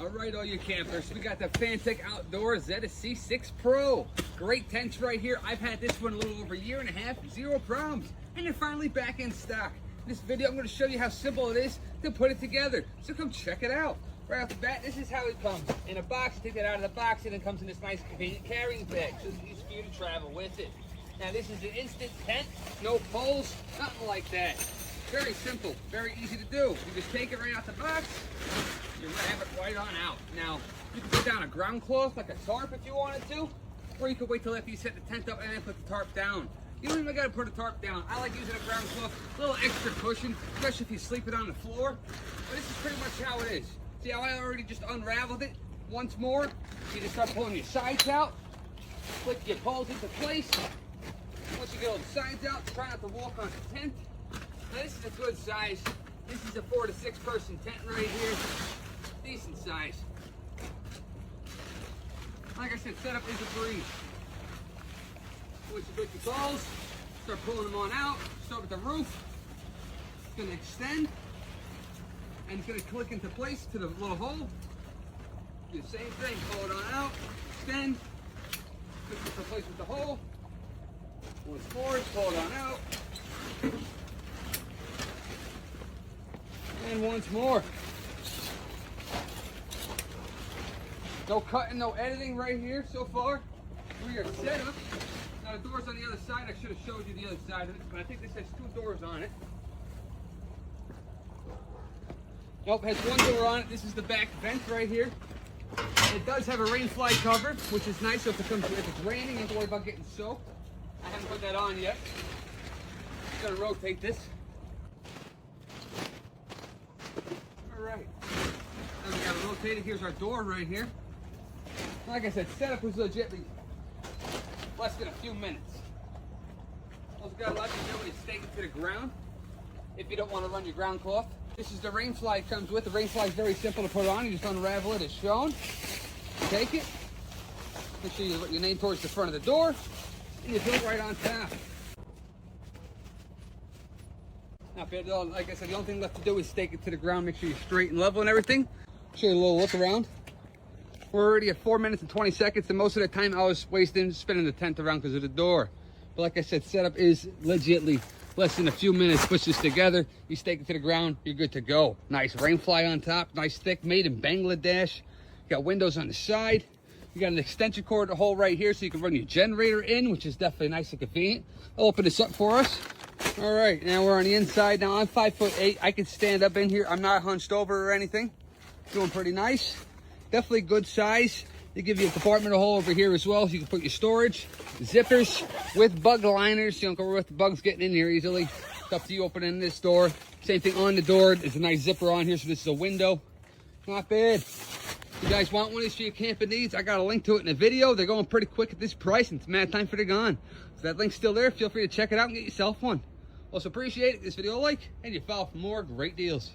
All right, all you campers, we got the FanttikOutdoor Zeta C6 Pro. Great tents right here. I've had this one a little over a year and a half, zero problems, and they're finally back in stock. In this video, I'm going to show you how simple it is to put it together. So come check it out. Right off the bat, this is how it comes. In a box, you take that out of the box, and it comes in this nice convenient carrying bag, so it's easy for you to travel with it. Now, this is an instant tent, no poles, nothing like that. Very simple, very easy to do. You just take it right out the box, you wrap it right on out. Now, you can put down a ground cloth like a tarp if you wanted to, or you could wait till after you set the tent up and then put the tarp down. You don't even gotta put a tarp down. I like using a ground cloth, a little extra cushion, especially if you sleep it on the floor. But this is pretty much how it is. See how I already just unraveled it? Once more, you just start pulling your sides out, click your poles into place. Once you get all the sides out, try not to walk on the tent. Now this is a good size. This is a 4 to 6 person tent right here. Decent size. Like I said, setup is a breeze. Once you put your poles, start pulling them on out. Start with the roof. It's going to extend. And it's going to click into place to the little hole. Do the same thing. Pull it on out. Extend. Click into place with the hole. Once more, pull it on out. And once more. No cutting, no editing right here so far. We are set up. Now the door's on the other side. I should have showed you the other side of it, but I think this has 2 doors on it. Nope, has 1 door on it. This is the back vent right here. It does have a rain fly cover, which is nice. So if it's raining, you don't have to worry about getting soaked. I haven't put that on yet. I'm gonna rotate this. All right. Now we got it rotated. Here's our door right here. Like I said, setup was legitly less than a few minutes. Also got a lot of ability to stake it to the ground if you don't want to run your ground cloth. This is the rain fly it comes with. The rain fly is very simple to put on. You just unravel it as shown. Take it. Make sure you put your name towards the front of the door. And you put it right on top. Not bad at all. Like I said, the only thing left to do is stake it to the ground. Make sure you're straight and level and everything. Show you a little look around. We're already at 4 minutes and 20 seconds. And most of the time I was wasting spinning the tent around because of the door. But like I said, setup is legitly less than a few minutes. Push this together. You stake it to the ground. You're good to go. Nice rain fly on top. Nice thick, made in Bangladesh. You got windows on the side. You got an extension cord hole right here so you can run your generator in, which is definitely nice and convenient. I'll open this up for us. All right, now we're on the inside. Now I'm 5'8". I can stand up in here. I'm not hunched over or anything. Doing pretty nice. Definitely good size. They give you a compartment hole over here as well so you can put your storage. Zippers with bug liners. You don't go with the bugs getting in here easily. It's up to you opening this door. Same thing on the door. There's a nice zipper on here, so this is a window. Not bad. If you guys want one of these for your camping needs, I got a link to it in the video. They're going pretty quick at this price, and it's mad time for they're gone. So that link's still there. Feel free to check it out and get yourself one. Also appreciate it. This video a like, and you follow for more great deals.